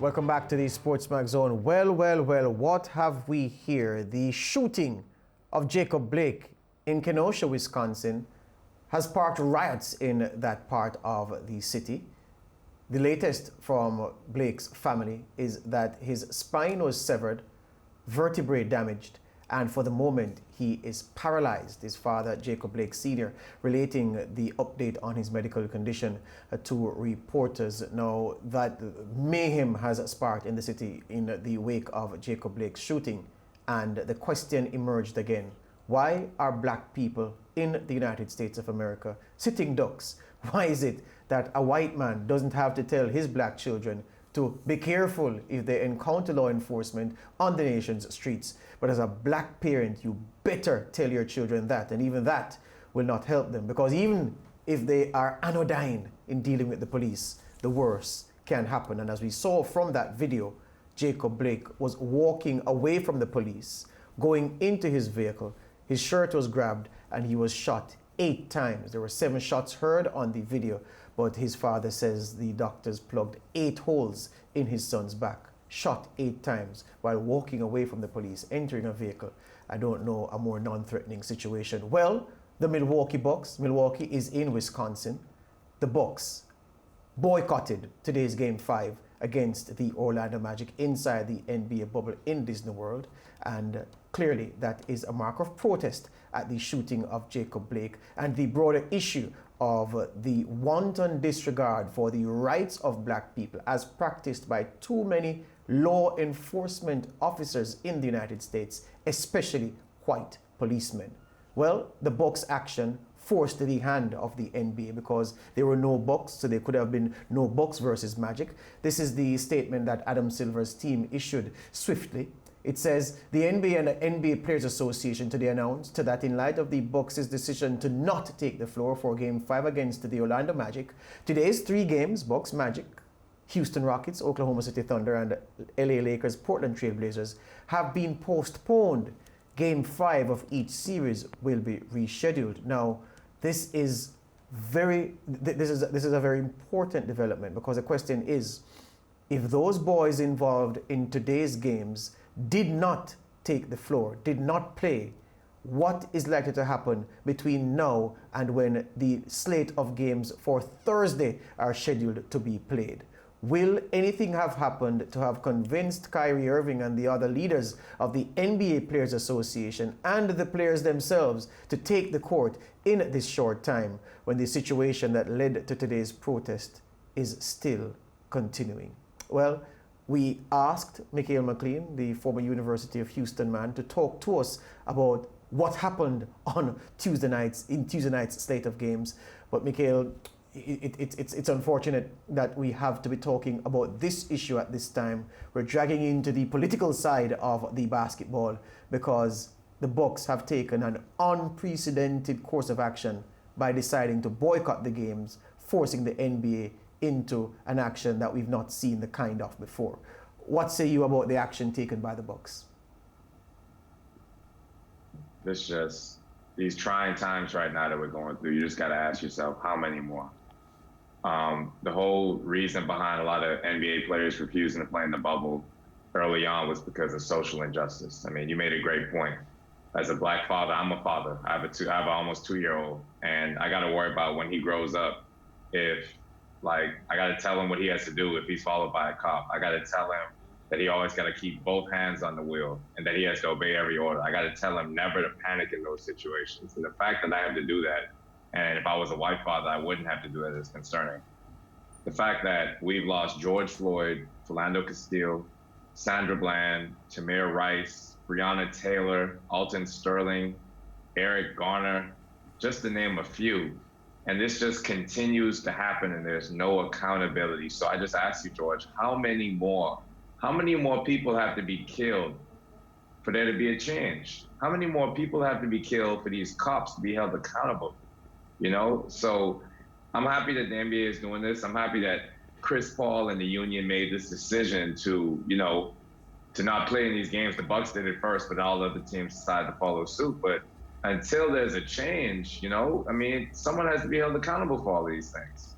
Welcome back to the SportsMax Zone. Well, what have we here? The shooting of Jacob Blake in Kenosha, Wisconsin, has sparked riots in that part of the city. The latest from Blake's family is that his spine was severed, vertebrae damaged, and for the moment he is paralyzed. His father, Jacob Blake Sr., relating the update on his medical condition to reporters. Now that mayhem has sparked in the city in the wake of Jacob Blake's shooting, and the question emerged again: why are black people in the United States of America sitting ducks? Why is it that a white man doesn't have to tell his black children to be careful if they encounter law enforcement on the nation's streets? But as a black parent, you better tell your children that, and even that will not help them, because even if they are anodyne in dealing with the police, the worst can happen. And as we saw from that video, Jacob Blake was walking away from the police, going into his vehicle. His shirt was grabbed and he was shot 8 times. There were 7 shots heard on the video, but his father says the doctors plugged 8 holes in his son's back. Shot 8 times while walking away from the police, entering a vehicle. I don't know a more non-threatening situation. Well, the Milwaukee Bucks, Milwaukee is in Wisconsin. The Bucks boycotted today's Game 5 against the Orlando Magic inside the NBA bubble in Disney World, and clearly that is a mark of protest at the shooting of Jacob Blake and the broader issue of the wanton disregard for the rights of black people as practiced by too many law enforcement officers in the United States, especially white policemen. Well, the Bucks' action forced the hand of the NBA because there were no Bucks, so there could have been no Bucks versus Magic. This is the statement that Adam Silver's team issued swiftly. It says, the NBA and the NBA Players Association today announced that in light of the Bucks' decision to not take the floor for Game 5 against the Orlando Magic, today's 3 games, Bucks, Magic, Houston Rockets, Oklahoma City Thunder, and LA Lakers, Portland Trail Blazers, have been postponed. Game 5 of each series will be rescheduled. Now, this is a very important development, because the question is, if those boys involved in today's games did not take the floor, did not play, what is likely to happen between now and when the slate of games for Thursday are scheduled to be played? Will anything have happened to have convinced Kyrie Irving and the other leaders of the NBA Players Association and the players themselves to take the court in this short time, when the situation that led to today's protest is still continuing? Well, we asked Mikhail McLean, the former University of Houston man, to talk to us about what happened on Tuesday night's slate of games. But Mikhail, it's unfortunate that we have to be talking about this issue at this time. We're dragging into the political side of the basketball because the Bucks have taken an unprecedented course of action by deciding to boycott the games, forcing the NBA into an action that we've not seen the kind of before. What say you about the action taken by the Bucks? These trying times right now that we're going through, you just got to ask yourself, how many more? The whole reason behind a lot of NBA players refusing to play in the bubble early on was because of social injustice. I mean, you made a great point. As a black father, I'm a father. I have an almost 2-year-old, and I got to worry about when he grows up, I got to tell him what he has to do if he's followed by a cop. I got to tell him that he always got to keep both hands on the wheel and that he has to obey every order. I got to tell him never to panic in those situations. And the fact that I have to do that, and if I was a white father, I wouldn't have to do that, is concerning. The fact that we've lost George Floyd, Philando Castile, Sandra Bland, Tamir Rice, Breonna Taylor, Alton Sterling, Eric Garner, just to name a few. And this just continues to happen, and there's no accountability. So I just ask you, George, how many more people have to be killed for there to be a change? How many more people have to be killed for these cops to be held accountable? So I'm happy that the NBA is doing this. I'm happy that Chris Paul and the union made this decision to not play in these games. The Bucks did it first, but all other teams decided to follow suit. But until there's a change, someone has to be held accountable for all these things.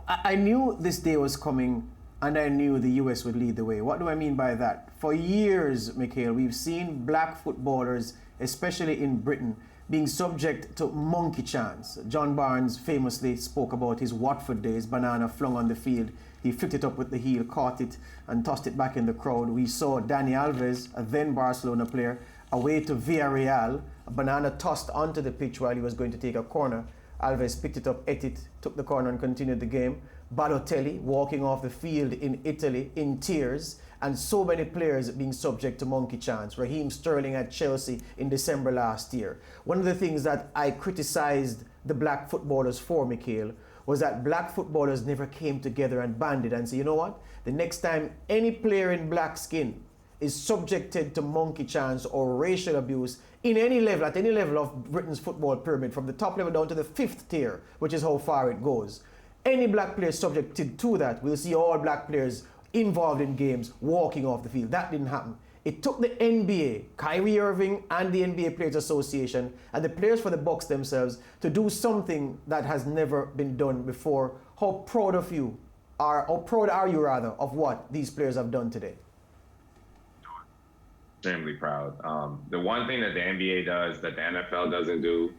I knew this day was coming and I knew the US would lead the way. What do I mean by that? For years, Mikhail, we've seen black footballers, especially in Britain, being subject to monkey chance. John Barnes famously spoke about his Watford days, banana flung on the field. He flicked it up with the heel, caught it, and tossed it back in the crowd. We saw Dani Alves, a then Barcelona player, away to Villarreal, a banana tossed onto the pitch while he was going to take a corner. Alves picked it up, ate it, took the corner and continued the game. Balotelli walking off the field in Italy in tears, and so many players being subject to monkey chance. Raheem Sterling at Chelsea in December last year. One of the things that I criticized the black footballers for, Mikhail, was that black footballers never came together and banded and said, you know what? The next time any player in black skin is subjected to monkey chance or racial abuse in any level, at any level of Britain's football pyramid, from the top level down to the 5th tier, which is how far it goes. Any black player subjected to that, we'll see all black players involved in games walking off the field. That didn't happen. It took the NBA, Kyrie Irving and the NBA Players Association and the players for the Bucks themselves to do something that has never been done before. How proud are you rather, of what these players have done today? Extremely proud. The one thing that the NBA does that the NFL doesn't do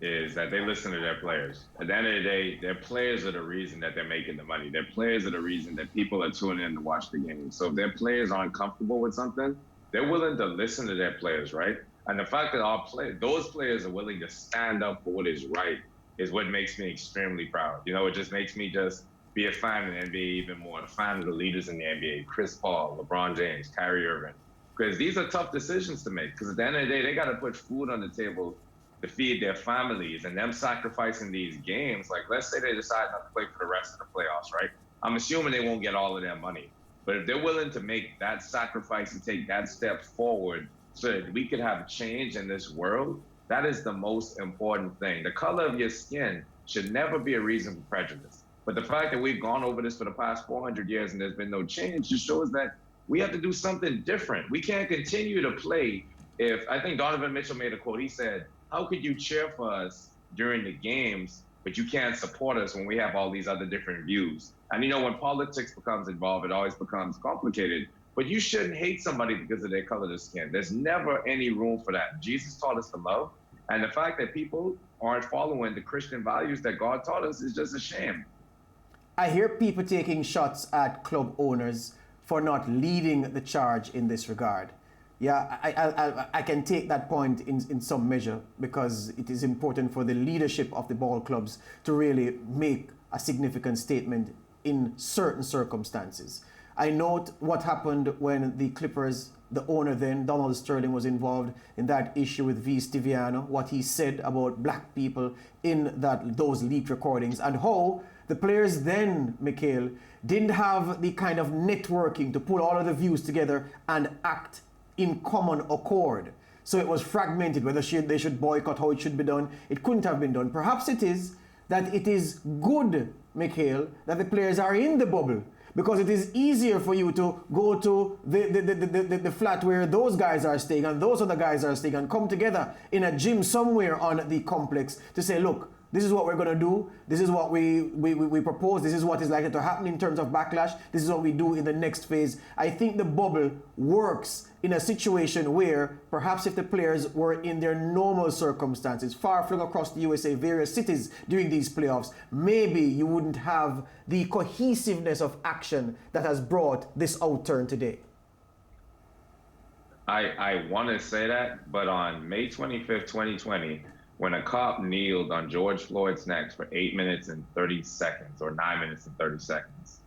is that they listen to their players. At the end of the day, their players are the reason that they're making the money. Their players are the reason that people are tuning in to watch the game. So if their players aren't comfortable with something, they're willing to listen to their players, right? And the fact that those players are willing to stand up for what is right is what makes me extremely proud. You know, it just makes me just be a fan of the NBA even more, a fan of the leaders in the NBA, Chris Paul, LeBron James, Kyrie Irving. Because these are tough decisions to make. Because at the end of the day, they got to put food on the table to feed their families, and them sacrificing these games. Like, let's say they decide not to play for the rest of the playoffs, right? I'm assuming they won't get all of their money. But if they're willing to make that sacrifice and take that step forward so that we could have change in this world, that is the most important thing. The color of your skin should never be a reason for prejudice. But the fact that we've gone over this for the past 400 years and there's been no change just shows that we have to do something different. We can't continue to play. I think Donovan Mitchell made a quote, he said, how could you cheer for us during the games, but you can't support us when we have all these other different views? And you know, when politics becomes involved, it always becomes complicated. But you shouldn't hate somebody because of their color of skin. There's never any room for that. Jesus taught us to love. And the fact that people aren't following the Christian values that God taught us is just a shame. I hear people taking shots at club owners for not leading the charge in this regard. Yeah, I can take that point in some measure, because it is important for the leadership of the ball clubs to really make a significant statement in certain circumstances. I note what happened when the Clippers, the owner then, Donald Sterling, was involved in that issue with V. Stiviano, what he said about black people in those leaked recordings, and how the players then, Mikhail, didn't have the kind of networking to pull all of the views together and act in common accord. So it was fragmented, whether they should boycott, how it should be done. It couldn't have been done. Perhaps it is that it is good, Mikhail, that the players are in the bubble, because it is easier for you to go to the flat where those guys are staying and those other guys are staying and come together in a gym somewhere on the complex to say, look, this is what we're going to do. This is what we propose. This is what is likely to happen in terms of backlash. This is what we do in the next phase. I think the bubble works in a situation where perhaps if the players were in their normal circumstances, far flung across the USA, various cities during these playoffs, maybe you wouldn't have the cohesiveness of action that has brought this outturn today. I want to say that, but on May 25th, 2020, when a cop kneeled on George Floyd's neck for 8 minutes and 30 seconds, or 9 minutes and 30 seconds,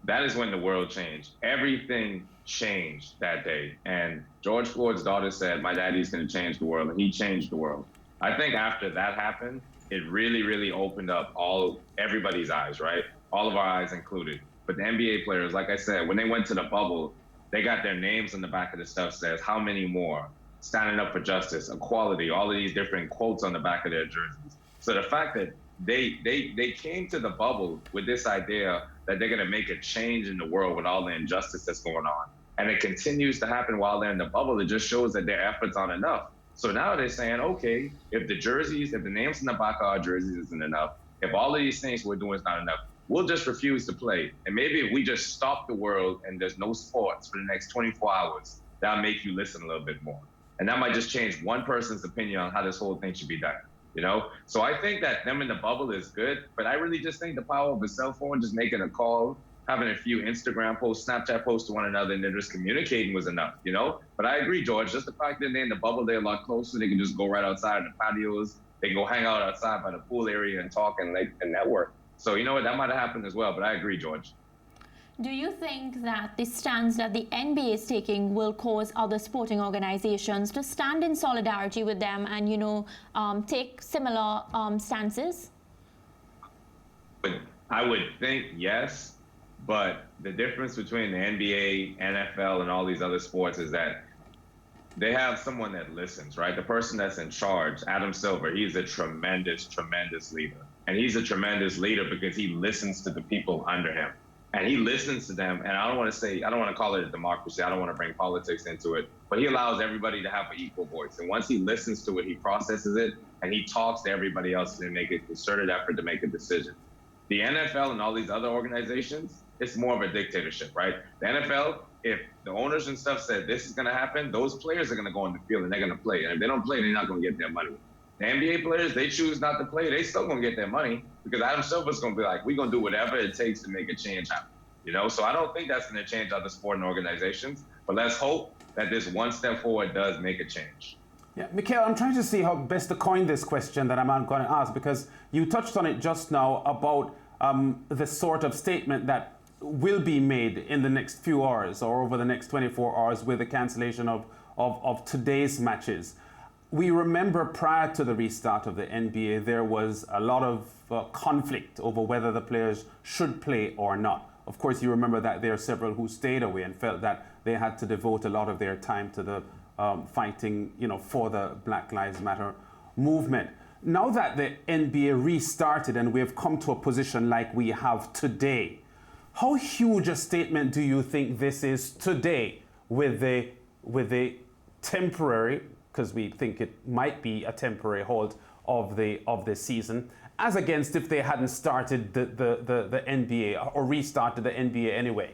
that is when the world changed. Everything changed that day. And George Floyd's daughter said, my daddy's going to change the world, and he changed the world. I think after that happened, it really, really opened up everybody's eyes, right? All of our eyes included. But the NBA players, like I said, when they went to the bubble, they got their names on the back of the stuff, says, how many more? Standing up for justice, equality, all of these different quotes on the back of their jerseys. So the fact that they came to the bubble with this idea that they're going to make a change in the world with all the injustice that's going on, and it continues to happen while they're in the bubble, it just shows that their efforts aren't enough. So now they're saying, okay, if the names in the back of our jerseys isn't enough, if all of these things we're doing is not enough, we'll just refuse to play. And maybe if we just stop the world and there's no sports for the next 24 hours, that'll make you listen a little bit more. And that might just change one person's opinion on how this whole thing should be done, you know? So I think that them in the bubble is good, but I really just think the power of a cell phone, just making a call, having a few Instagram posts, Snapchat posts to one another, and then just communicating was enough, you know? But I agree, George, just the fact that they're in the bubble, they're a lot closer. They can just go right outside in the patios. They can go hang out outside by the pool area and talk and network. So, you know what, that might have happened as well, but I agree, George. Do you think that the stance that the NBA is taking will cause other sporting organizations to stand in solidarity with them and, take similar stances? I would think yes, but the difference between the NBA, NFL, and all these other sports is that they have someone that listens, right? The person that's in charge, Adam Silver, he's a tremendous, tremendous leader. And he's a tremendous leader because he listens to the people under him. And he listens to them, and I don't want to call it a democracy, I don't want to bring politics into it, but he allows everybody to have an equal voice. And once he listens to it, he processes it, and he talks to everybody else and make a concerted effort to make a decision. The NFL and all these other organizations, it's more of a dictatorship, right? The NFL, if the owners and stuff said this is going to happen, those players are going to go on the field and they're going to play. And if they don't play, they're not going to get their money. The NBA players, they choose not to play, they still going to get their money because Adam Silver's going to be like, we're going to do whatever it takes to make a change happen. You know, so I don't think that's going to change other sporting organizations, but let's hope that this one step forward does make a change. Yeah, Mikhail, I'm trying to see how best to coin this question that I'm going to ask, because you touched on it just now about the sort of statement that will be made in the next few hours or over the next 24 hours with the cancellation of today's matches. We remember prior to the restart of the NBA, there was a lot of conflict over whether the players should play or not. Of course, you remember that there are several who stayed away and felt that they had to devote a lot of their time to the fighting, for the Black Lives Matter movement. Now that the NBA restarted and we've come to a position like we have today, how huge a statement do you think this is today with the temporary, because we think it might be a temporary halt of the season, as against if they hadn't started the NBA or restarted the NBA anyway?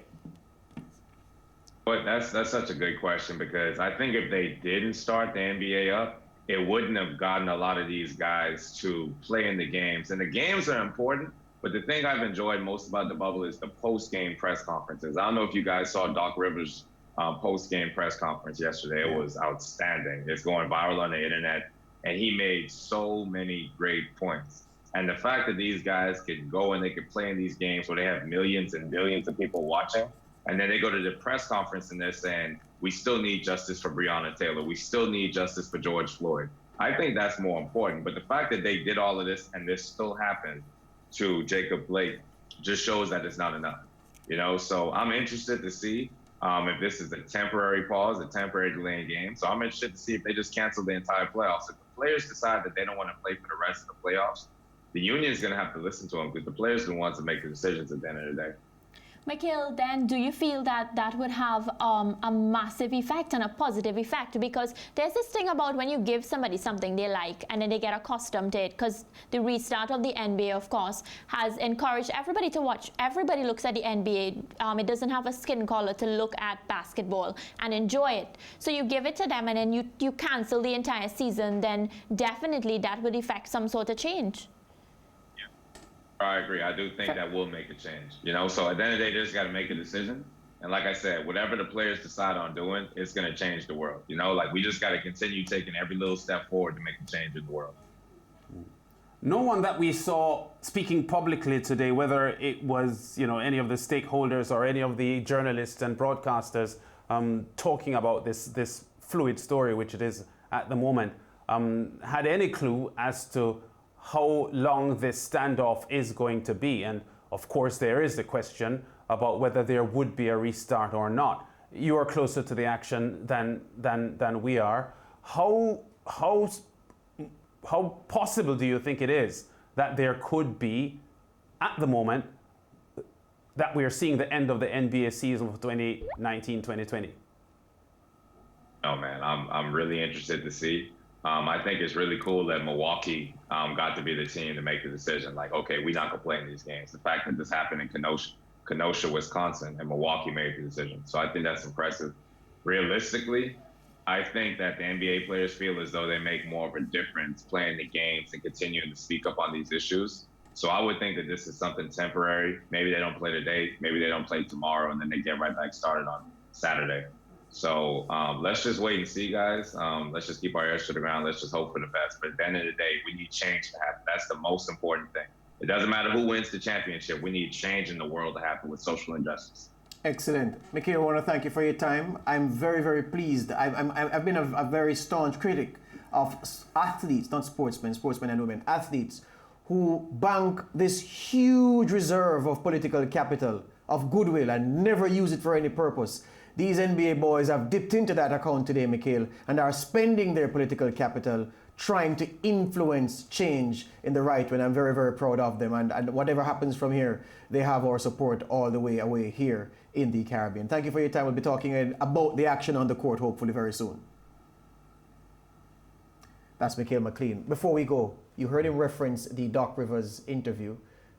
But that's such a good question, because I think if they didn't start the NBA up, it wouldn't have gotten a lot of these guys to play in the games. And the games are important, but the thing I've enjoyed most about the bubble is the post-game press conferences. I don't know if you guys saw Doc Rivers' post-game press conference yesterday. It was outstanding. It's going viral on the internet, and he made so many great points. And the fact that these guys can go and they can play in these games where they have millions and millions of people watching, and then they go to the press conference and they're saying, we still need justice for Breonna Taylor. We still need justice for George Floyd. I think that's more important. But the fact that they did all of this and this still happened to Jacob Blake just shows that it's not enough. So I'm interested to see if this is a temporary pause, a temporary delay in game. So I'm interested to see if they just cancel the entire playoffs. If the players decide that they don't want to play for the rest of the playoffs, the union's going to have to listen to them, because the players are the ones that make the decisions at the end of the day. Mikhail, then do you feel that that would have a massive effect and a positive effect? Because there's this thing about when you give somebody something they like and then they get accustomed to it, because the restart of the NBA, of course, has encouraged everybody to watch. Everybody looks at the NBA. It doesn't have a skin color to look at basketball and enjoy it. So you give it to them and then you cancel the entire season, then definitely that would affect some sort of change. I agree. I do think that will make a change. So at the end of the day, they just got to make a decision. And like I said, whatever the players decide on doing, it's going to change the world. We just got to continue taking every little step forward to make a change in the world. No one that we saw speaking publicly today, whether it was, any of the stakeholders or any of the journalists and broadcasters talking about this fluid story, which it is at the moment, had any clue as to how long this standoff is going to be. And of course, there is the question about whether there would be a restart or not. You are closer to the action than we are. How possible do you think it is that there could be, at the moment, that we are seeing the end of the NBA season for 2019-2020? Oh man, I'm really interested to see. I think it's really cool that Milwaukee got to be the team to make the decision. Like, okay, we're not going to play in these games. The fact that this happened in Kenosha, Wisconsin, and Milwaukee made the decision. So I think that's impressive. Realistically, I think that the NBA players feel as though they make more of a difference playing the games and continuing to speak up on these issues. So I would think that this is something temporary. Maybe they don't play today, maybe they don't play tomorrow, and then they get right back started on Saturday. So let's just wait and see, guys. Let's just keep our ears to the ground. Let's just hope for the best. But at the end of the day, we need change to happen. That's the most important thing. It doesn't matter who wins the championship. We need change in the world to happen with social injustice. Excellent. Mikhail, I want to thank you for your time. I'm very, very pleased. I've been a very staunch critic of athletes, not sportsmen and women, athletes who bank this huge reserve of political capital, of goodwill, and never use it for any purpose. These NBA boys have dipped into that account today, Mikhail, and are spending their political capital trying to influence change in the right way. And I'm very, very proud of them. And whatever happens from here, they have our support all the way away here in the Caribbean. Thank you for your time. We'll be talking about the action on the court hopefully very soon. That's Mikhail McLean. Before we go, you heard him reference the Doc Rivers interview.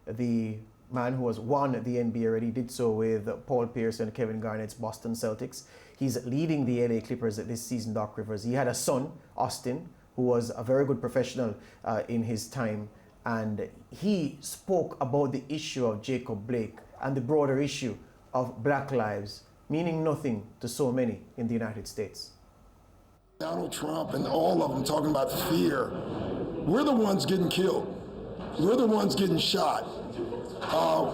The man who has won the NBA already did so with Paul Pierce and Kevin Garnett's Boston Celtics. He's leading the LA Clippers this season, Doc Rivers. He had a son, Austin, who was a very good professional in his time. And he spoke about the issue of Jacob Blake and the broader issue of Black lives meaning nothing to so many in the United States. Donald Trump and all of them talking about fear. We're the ones getting killed. We're the ones getting shot.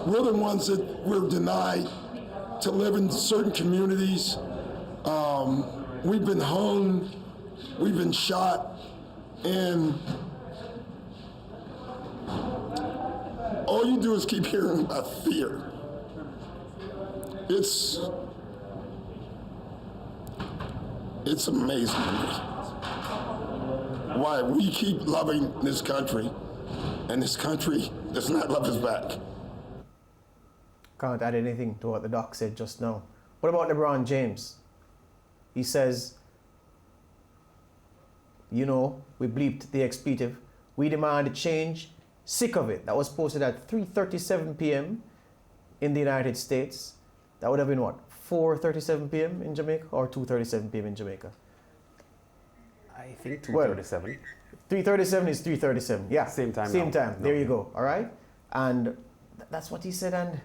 We're the ones that we're denied to live in certain communities. We've been hung, we've been shot, and all you do is keep hearing about fear. It's amazing to me why we keep loving this country and this country does not love us back. Can't add anything to what the doc said just now. What about LeBron James? He says, you know, we bleeped the expletive. We demand change. Sick of it. That was posted at 3:37 p.m. in the United States. That would have been what? 4:37 p.m. in Jamaica or 2:37 p.m. in Jamaica? I think 2:37. Well, 3:37 is 3:37. Yeah. Same time. Same now. time. There you go. All right. And that's what he said. And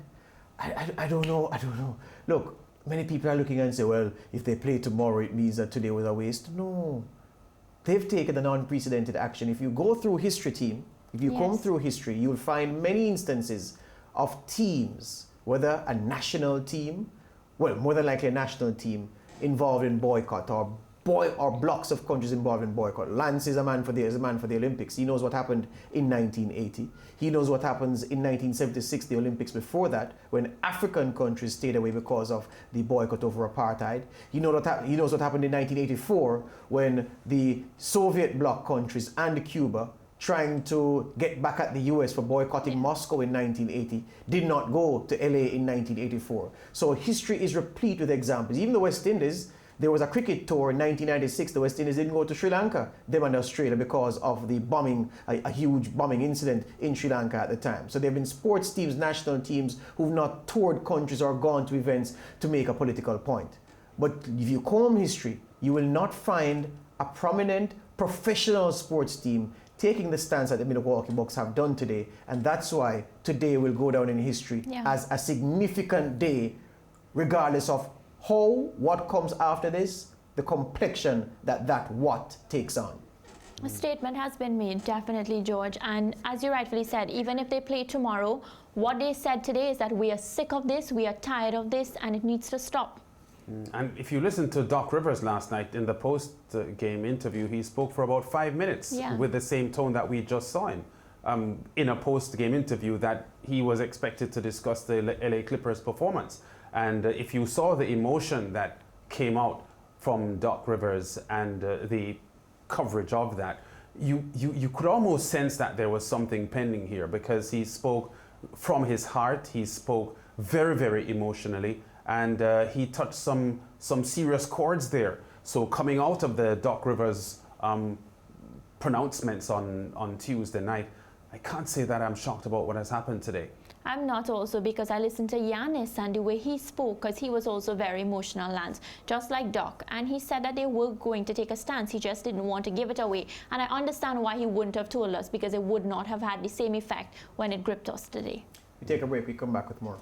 I don't know. Look, many people are looking and say, well, if they play tomorrow, it means that today was a waste. No. They've taken an unprecedented action. If you go through history, team, if you come through history, you'll find many instances of teams, whether a national team, well, more than likely a national team, involved in boycott or blocks of countries involved in boycott. Lance is a man for the Olympics. He knows what happened in 1980. He knows what happens in 1976, the Olympics before that, when African countries stayed away because of the boycott over apartheid. He knows what happened in 1984 when the Soviet bloc countries and Cuba, trying to get back at the US for boycotting Moscow in 1980, did not go to LA in 1984. So history is replete with examples. Even the West Indies, there was a cricket tour in 1996. The West Indies didn't go to Sri Lanka, them and Australia, because of the bombing, a huge bombing incident in Sri Lanka at the time. So there have been sports teams, national teams, who've not toured countries or gone to events to make a political point. But if you comb history, you will not find a prominent professional sports team taking the stance that the Milwaukee Bucks have done today. And that's why today will go down in history as a significant day, regardless of what comes after this, the complexion that what takes on. A statement has been made, definitely, George. And as you rightfully said, even if they play tomorrow, what they said today is that we are sick of this, we are tired of this, and it needs to stop. And if you listen to Doc Rivers last night in the post-game interview, he spoke for about 5 minutes with the same tone that we just saw him in a post-game interview, that he was expected to discuss the LA Clippers performance. And if you saw the emotion that came out from Doc Rivers and the coverage of that, you could almost sense that there was something pending here, because he spoke from his heart, he spoke very, very emotionally, and he touched some serious chords there. So coming out of the Doc Rivers pronouncements on Tuesday night, I can't say that I'm shocked about what has happened today. I'm not also, because I listened to Giannis and the way he spoke, because he was also very emotional, Lance, just like Doc. And he said that they were going to take a stance. He just didn't want to give it away. And I understand why he wouldn't have told us, because it would not have had the same effect when it gripped us today. We take a break. We come back with more.